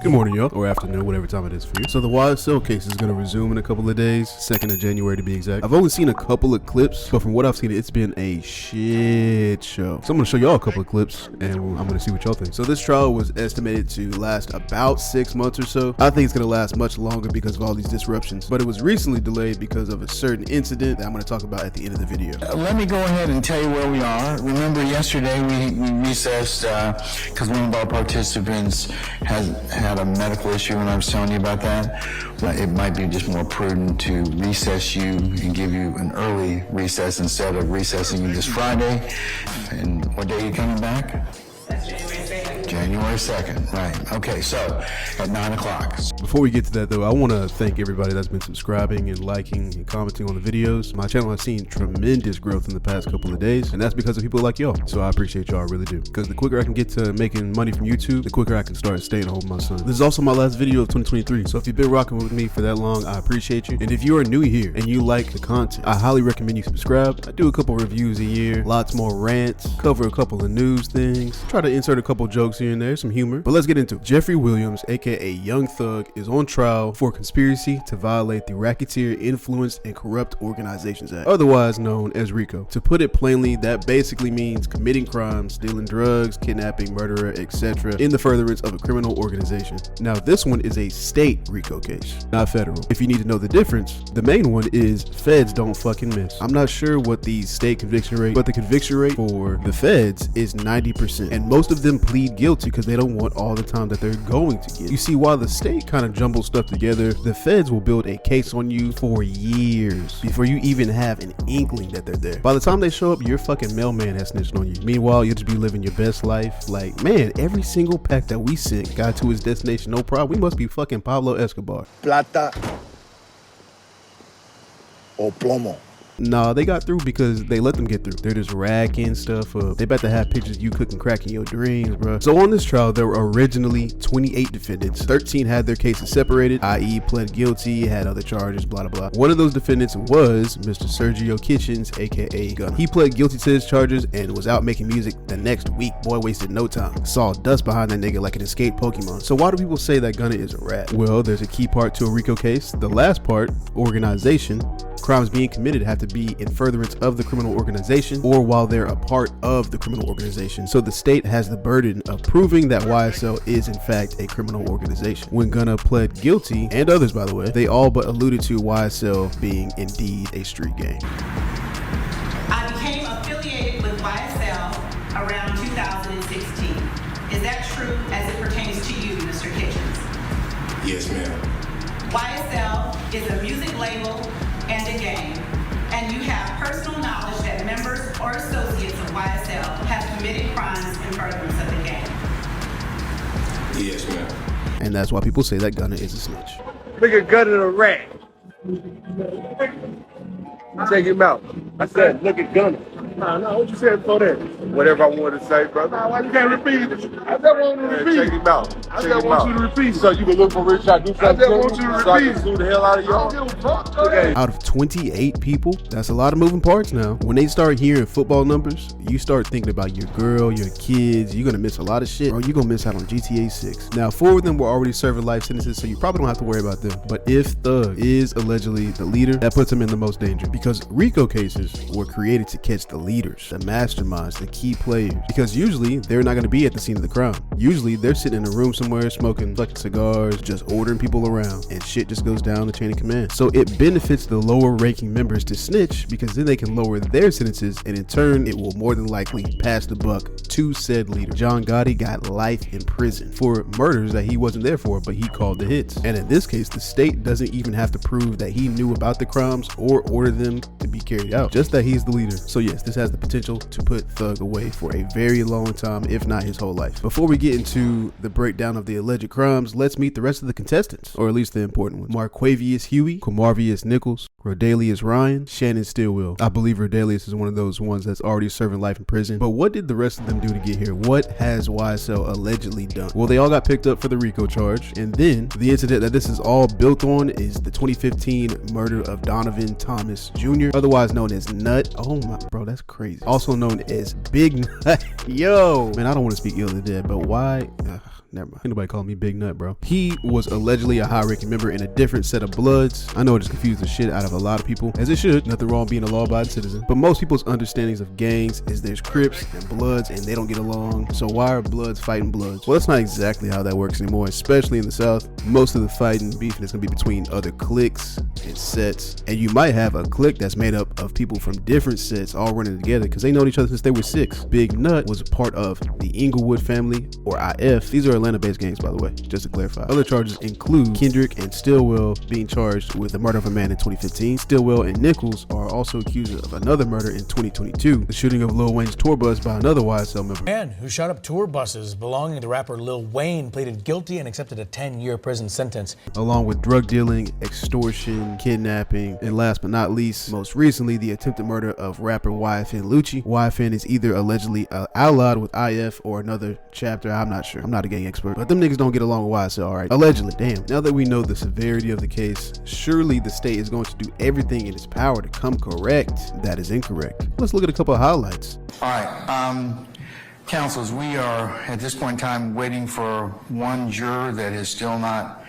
Good morning, y'all, or afternoon, whatever time it is for you. So the YSL case is going to resume in a couple of days, 2nd of January to be exact. I've only seen a couple of clips, but from what I've seen, it's been a shit show. So I'm going to show y'all a couple of clips, and I'm going to see what y'all think. So this trial was estimated to last about 6 months or so. I think it's going to last much longer because of all these disruptions, but it was recently delayed because of a certain incident that I'm going to talk about at the end of the video. Let me go ahead and tell you where we are. Remember yesterday we recessed because one of our participants had a medical issue, and I was telling you about that. But it might be just more prudent to recess you and give you an early recess instead of recessing you this Friday. And what day are you coming back? January 2nd, right. Okay, so at 9 o'clock. Before we get to that though, I want to thank everybody that's been subscribing and liking and commenting on the videos. My channel has seen tremendous growth in the past couple of days, and that's because of people like y'all. So I appreciate y'all, I really do. Because the quicker I can get to making money from YouTube, the quicker I can start staying home with my son. This is also my last video of 2023, so if you've been rocking with me for that long, I appreciate you. And if you are new here and you like the content, I highly recommend you subscribe. I do a couple reviews a year, lots more rants, cover a couple of news things, try to insert a couple jokes here and there, some humor. But let's get into it. Jeffrey Williams, aka Young Thug, is on trial for conspiracy to violate the Racketeer Influenced and Corrupt Organizations Act, otherwise known as Rico. To put it plainly, that basically means committing crimes, stealing drugs, kidnapping, murder, etc. in the furtherance of a criminal organization. Now this one is a state Rico case, not federal. If you need to know the difference, the main one is feds don't fucking miss. I'm not sure what the state conviction rate, but the conviction rate for the feds is 90%, and most of them plead guilty because they don't want all the time that they're going to get. You see, while the state kind of jumbles stuff together, the feds will build a case on you for years before you even have an inkling that they're there. By the time they show up, your fucking mailman has snitched on you. Meanwhile, you'll just be living your best life. Like, man, every single pack that we sent got to his destination, no problem. We must be fucking Pablo Escobar. Plata o plomo. Nah, they got through because they let them get through. They're just racking stuff up. They about to have pictures of you cooking crack in your dreams, bro. So on this trial, there were originally 28 defendants. 13 had their cases separated, i.e. pled guilty, had other charges, blah, blah, blah. One of those defendants was Mr. Sergio Kitchens, aka Gunna. He pled guilty to his charges and was out making music the next week. Boy wasted no time. Saw dust behind that nigga like an escaped Pokemon. So why do people say that Gunna is a rat? Well, there's a key part to a Rico case. The last part, organization. Crimes being committed have to be in furtherance of the criminal organization or while they're a part of the criminal organization. So the state has the burden of proving that YSL is in fact a criminal organization. When Gunna pled guilty, and others by the way, they all but alluded to YSL being indeed a street gang. I became affiliated with YSL around 2016. Is that true as it pertains to you, Mr. Kitchens? Yes, ma'am. YSL is a music label and a gang, and you have personal knowledge that members or associates of YSL have committed crimes in furtherance of the gang. Yes, ma'am. And that's why people say that Gunna is a snitch. Look at Gunna the rat. Check him out. I said, look at Gunna. No, what you said before that? Whatever I wanted to say, brother. Why you can't repeat it? I just want you to repeat. Check him out. I just want you to repeat. So you can look for Rich Shot, do something. I just want you to repeat. So I can sue the hell out of y'all. I don't give a fuck. Okay. Out of 28 people, that's a lot of moving parts now. When they start hearing football numbers, you start thinking about your girl, your kids. You're gonna miss a lot of shit, or you're gonna miss out on GTA 6. Now, 4 of them were already serving life sentences, so you probably don't have to worry about them. But if Thug is allegedly the leader, that puts him in the most danger, because Rico cases were created to catch the leaders, the masterminds, the key players, because usually they're not going to be at the scene of the crime. Usually they're sitting in a room somewhere smoking fucking cigars, just ordering people around, and shit just goes down the chain of command. So it benefits the lower ranking members to snitch, because then they can lower their sentences, and in turn it will more than likely pass the buck to said leader. John Gotti got life in prison for murders that he wasn't there for, but he called the hits. And in this case, the state doesn't even have to prove that he knew about the crimes or order them to be carried out, just that he's the leader. So yes, this has the potential to put Thug away for a very long time, if not his whole life. Before we get into the breakdown of the alleged crimes, let's meet the rest of the contestants, or at least the important ones. Marquavius Huey, Quamarvius Nichols, Rodelius Ryan, Shannon Stillwell. I believe Rodelius is one of those ones that's already serving life in prison. But what did the rest of them do to get here? What has YSL allegedly done? Well, they all got picked up for the Rico charge, and then the incident that this is all built on is the 2015 murder of Donovan Thomas Jr., otherwise known as Nut. Oh my, bro, that's crazy. Also known as Big Nut. Yo, man, I don't want to speak ill of the dead, but why? never mind. Ain't nobody calling me Big Nut, bro. He was allegedly a high-ranking member in a different set of Bloods. I know it just confused the shit out of a lot of people, as it should. Nothing wrong being a law-abiding citizen. But most people's understandings of gangs is there's Crips and Bloods, and they don't get along. So why are Bloods fighting Bloods? Well, that's not exactly how that works anymore, especially in the South. Most of the fighting and beefing is going to be between other cliques and sets. And you might have a clique that's made up of people from different sets all running together because they know each other since they were 6. Big Nut was a part of the Inglewood family, or IF. These are Atlanta-based gangs, by the way, just to clarify. Other charges include Kendrick and Stillwell being charged with the murder of a man in 2015. Stillwell and Nichols are also accused of another murder in 2022, the shooting of Lil Wayne's tour bus by another YSL member. Man who shot up tour buses belonging to rapper Lil Wayne pleaded guilty and accepted a 10-year prison sentence. Along with drug dealing, extortion, kidnapping, and last but not least, most recently, the attempted murder of rapper YFN Lucci. YFN is either allegedly outlawed with IF or another chapter. I'm not sure. I'm not a gang expert, but them niggas don't get along with YSL, all right? Allegedly. Damn. Now that we know the severity of the case, surely the state is going to do everything in its power to come correct. That is incorrect. Let's look at a couple of highlights. All right, counsels, we are at this point in time waiting for one juror that has still not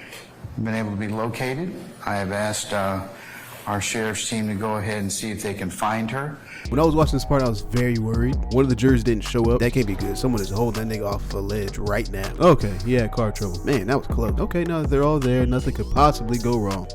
been able to be located. I have asked our sheriff's team to go ahead and see if they can find her. When I was watching this part, I was very worried. One of the jurors didn't show up. That can't be good. Someone is holding that nigga off a ledge right now. Okay, yeah, car trouble. Man, that was close. Okay, now that they're all there, nothing could possibly go wrong.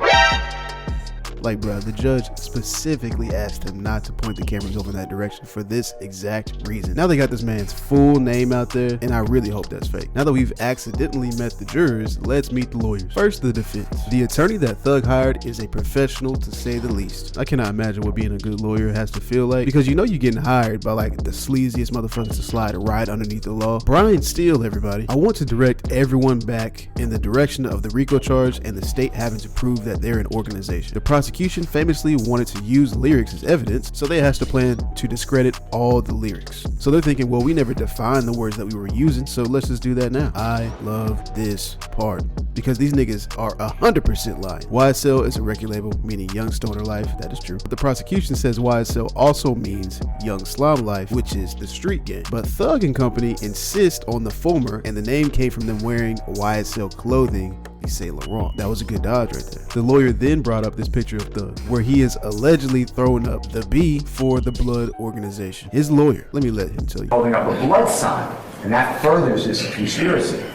Like, bro, the judge specifically asked him not to point the cameras over in that direction for this exact reason. Now they got this man's full name out there, and I really hope that's fake. Now that we've accidentally met the jurors, let's meet the lawyers. First, the defense. The attorney that Thug hired is a professional, to say the least. I cannot imagine what being a good lawyer has to feel like, because you know you're getting hired by like the sleaziest motherfuckers to slide right underneath the law. Brian Steele, everybody. I want to direct everyone back in the direction of the Rico charge and the state having to prove that they're an organization. The prosecution famously wanted to use lyrics as evidence, so they has to plan to discredit all the lyrics. So they're thinking, well, we never defined the words that we were using, so let's just do that now. I love this part because these niggas are 100% lying. YSL is a record label, meaning Young Stoner Life. That is true. But the prosecution says YSL also means Young Slum Life, which is the street gang. But Thug and Company insist on the former, and the name came from them wearing YSL clothing. Saint Laurent. That was a good dodge right there. The lawyer then brought up this picture of Thug, where he is allegedly throwing up the B for the Blood organization. His lawyer, let me let him tell you. Holding up a blood sign, and that furthers this conspiracy.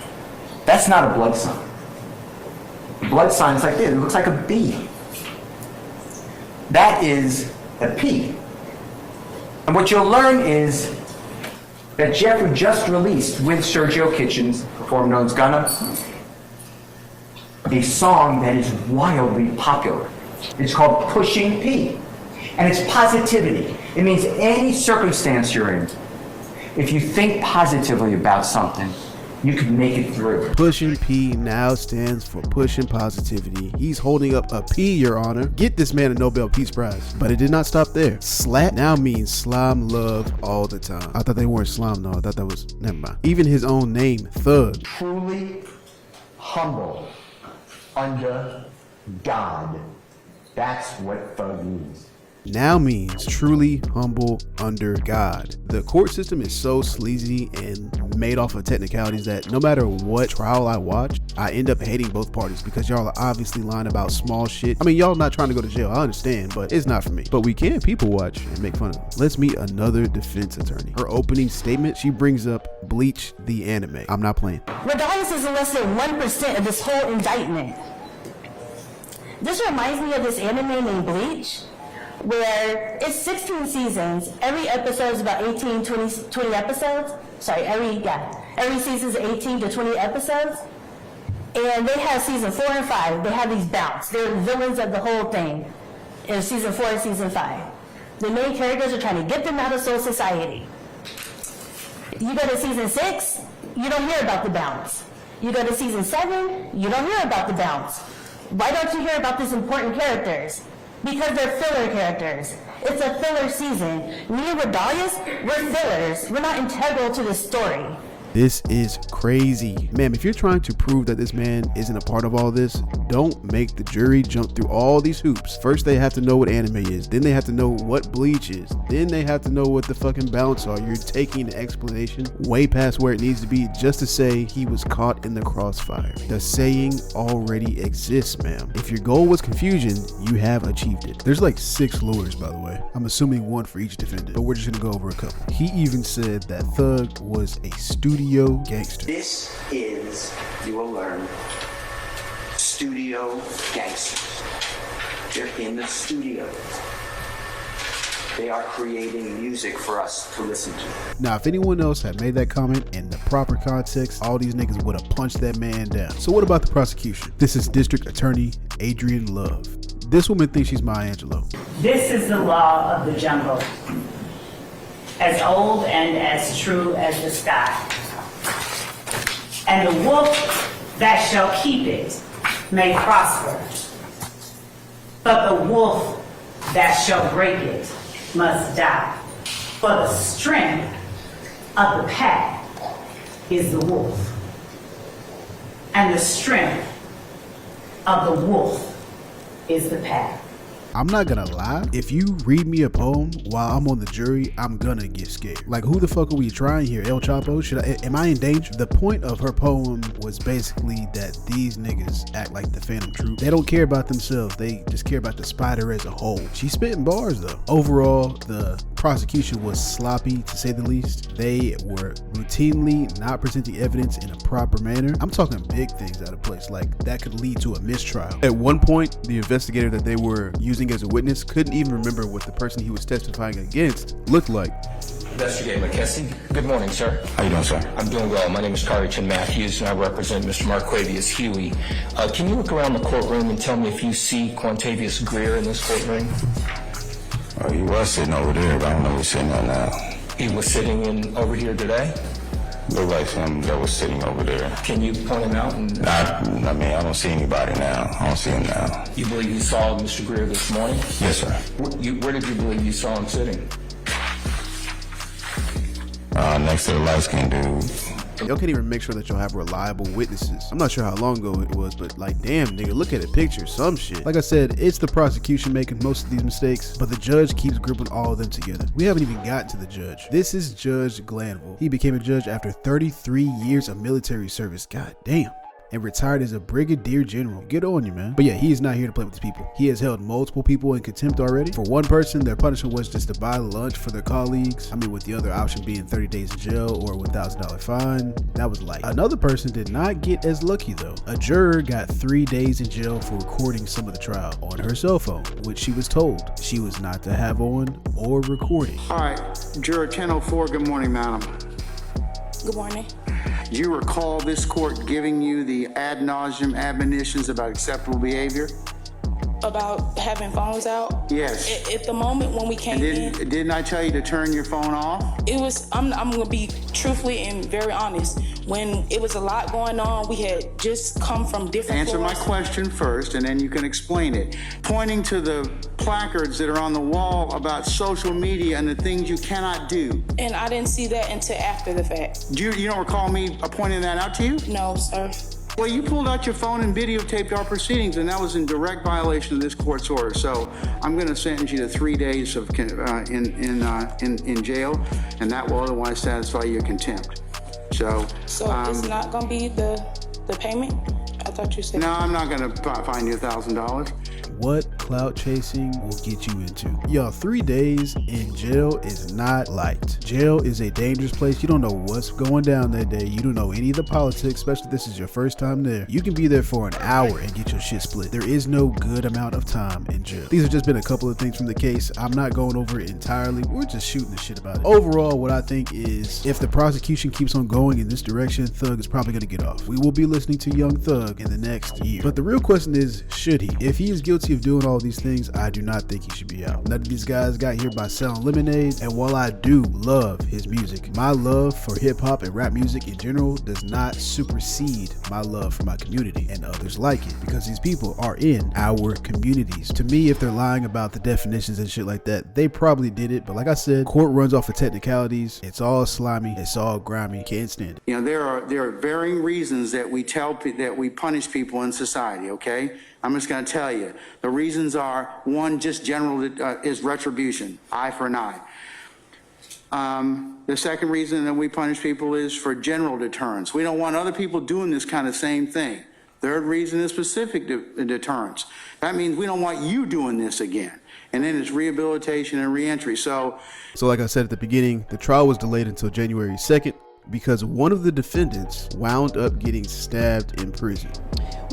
That's not a blood sign. The blood sign is like this. It looks like a B. That is a P. And what you'll learn is that Jeffrey just released with Sergio Kitchens, performed known as Gunna, a song that is wildly popular. It's called Pushing P. And it's positivity. It means any circumstance you're in, if you think positively about something, you can make it through. Pushing P now stands for pushing positivity. He's holding up a P, Your Honor. Get this man a Nobel Peace Prize. But it did not stop there. Slat now means slime love all the time. I thought they weren't slime, though. I thought that was, never mind. Even his own name, Thug. Truly humble under God. That's what Thug means. Now means truly humble under God. The court system is so sleazy and made off of technicalities that no matter what trial I watch, I end up hating both parties because y'all are obviously lying about small shit. I mean, y'all not trying to go to jail, I understand, but it's not for me. But we can people watch and make fun of them. Let's meet another defense attorney. Her opening statement, she brings up Bleach the anime. I'm not playing. Regardless is less than 1% of this whole indictment. This reminds me of this anime named Bleach, where it's 16 seasons. Every episode is about 18, 20 episodes. Sorry, every season is 18 to 20 episodes. And they have season 4 and 5. They have these bouts. They're the villains of the whole thing in season 4 and season 5. The main characters are trying to get them out of soul society. You go to season 6, you don't hear about the bounce. You go to season 7, you don't hear about the bounce. Why don't you hear about these important characters? Because they're filler characters. It's a filler season. Me and Redalius, we're fillers. We're not integral to the story. This is crazy. Ma'am, if you're trying to prove that this man isn't a part of all this, don't make the jury jump through all these hoops. First, they have to know what anime is. Then they have to know what bleach is. Then they have to know what the fucking bounce are. You're taking the explanation way past where it needs to be just to say he was caught in the crossfire. The saying already exists, ma'am. If your goal was confusion, you have achieved it. There's like 6 lawyers, by the way. I'm assuming 1 for each defendant, but we're just gonna go over a couple. He even said that Thug was a studio gangster. This is, you will learn, studio gangsters. They're in the studio. They are creating music for us to listen to. Now, if anyone else had made that comment in the proper context, all these niggas would have punched that man down. So what about the prosecution? This is District Attorney Adrian Love. This woman thinks she's Maya Angelou. This is the law of the jungle, as old and as true as the sky. And the wolf that shall keep it may prosper, but the wolf that shall break it must die. For the strength of the pack is the wolf, and the strength of the wolf is the pack. I'm not gonna lie, if you read me a poem while I'm on the jury, I'm gonna get scared. Like, who the fuck are we trying here? El Chapo? Am I in danger? The point of her poem was basically that these niggas act like the Phantom Troop. They don't care about themselves, they just care about the spider as a whole. She's spitting bars though. Overall, the prosecution was sloppy to say the least. They were routinely not presenting evidence in a proper manner. I'm talking big things out of place, like that could lead to a mistrial. At one point, the investigator that they were using as a witness couldn't even remember what the person he was testifying against looked like. Investigator McKessie. Good morning, sir. How you doing, sir? I'm doing well. My name is Carrington Matthews, and I represent Mr. Marquavius Huey. Can you look around the courtroom and tell me if you see Quantavious Greer in this courtroom? He was sitting over there, but I don't know who's sitting there now. He was sitting over here today? Looked like something that was sitting over there. Can you point him out? I don't see anybody now. I don't see him now. You believe you saw Mr. Greer this morning? Yes, sir. Where did you believe you saw him sitting? Next to the light-skinned dude. Y'all can't even make sure that y'all have reliable witnesses. I'm not sure how long ago it was, but like, damn, nigga, look at a picture, some shit. Like I said, it's the prosecution making most of these mistakes, but the judge keeps grouping all of them together. We haven't even gotten to the judge. This is Judge Glenville. He became a judge after 33 years of military service. God damn. And retired as a brigadier general. Good on you, man. But yeah, he is not here to play with these people. He has held multiple people in contempt already. For one person, their punishment was just to buy lunch for their colleagues. I mean, with the other option being 30 days in jail or a $1,000 fine. That was light. Another person did not get as lucky though. A juror got 3 days in jail for recording some of the trial on her cell phone, which she was told she was not to have on or recording. All right, juror 1004, good morning, madam. Good morning. Do you recall this court giving you the ad nauseum admonitions about acceptable behavior? About having phones out? Yes. At the moment when we came in. Didn't I tell you to turn your phone off? It was, I'm going to be truthfully and very honest. When it was a lot going on, we had just come from different Answer floors. my question first, and then you can explain it. Pointing to the placards that are on the wall about social media and the things you cannot do. And I didn't see that until after the fact. You don't recall me pointing that out to you? No, sir. Well, you pulled out your phone and videotaped our proceedings, and that was in direct violation of this court's order. So I'm going to sentence you to 3 days of in jail, and that will otherwise satisfy your contempt. So it's not going to be the payment? I thought you said. No, I'm not going to fine you $1,000. What clout chasing will get you into? Y'all, 3 days in jail is not light. Jail is a dangerous place. You don't know what's going down that day. You don't know any of the politics, especially if this is your first time there. You can be there for an hour and get your shit split. There is no good amount of time in jail. These have just been a couple of things from the case. I'm not going over it entirely. We're just shooting the shit about it. Overall, what I think is if the prosecution keeps on going in this direction, Thug is probably going to get off. We will be listening to Young Thug in the next year. But the real question is, should he? If he is guilty of doing all all these things, I do not think he should be out. None of these guys got here by selling lemonade, and while I do love his music, my love for hip-hop and rap music in general does not supersede my love for my community and others like it, because these people are in our communities. To me, if they're lying about the definitions and shit like that, they probably did it, but like I said, court runs off of technicalities. It's all slimy, it's all grimy, can't stand it. You know, there are varying reasons that we that we punish people in society, okay? I'm just going to tell you. The reasons are, one, just general is retribution, eye for an eye. The second reason that we punish people is for general deterrence. We don't want other people doing this kind of same thing. Third reason is specific deterrence. That means we don't want you doing this again. And then it's rehabilitation and reentry. So like I said at the beginning, the trial was delayed until January 2nd because one of the defendants wound up getting stabbed in prison.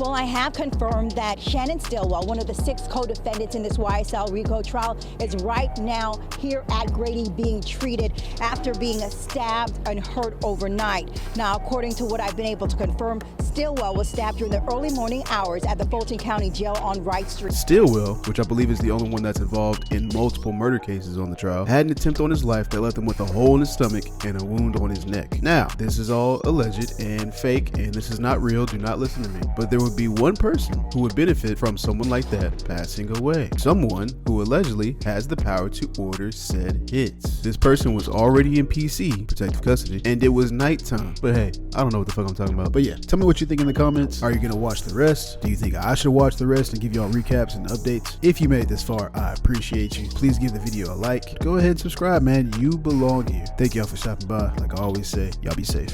Well, I have confirmed that Shannon Stillwell, one of the 6 co-defendants in this YSL Rico trial, is right now here at Grady being treated after being stabbed and hurt overnight. Now, according to what I've been able to confirm, Stillwell was stabbed during the early morning hours at the Fulton County Jail on Wright Street. Stillwell, which I believe is the only one that's involved in multiple murder cases on the trial, had an attempt on his life that left him with a hole in his stomach and a wound on his neck. Now, this is all alleged and fake, and this is not real. Do not listen to me. But there would be one person who would benefit from someone like that passing away. Someone who allegedly has the power to order said hits. This person was already in PC, protective custody, and it was nighttime. But hey, I don't know what the fuck I'm talking about. But yeah, tell me what you think in the comments. Are you gonna watch the rest? Do you think I should watch the rest and give y'all recaps and updates? If you made it this far, I appreciate you. Please give the video a like. Go ahead and subscribe, man. You belong here. Thank y'all for stopping by. Like I always say, y'all be safe.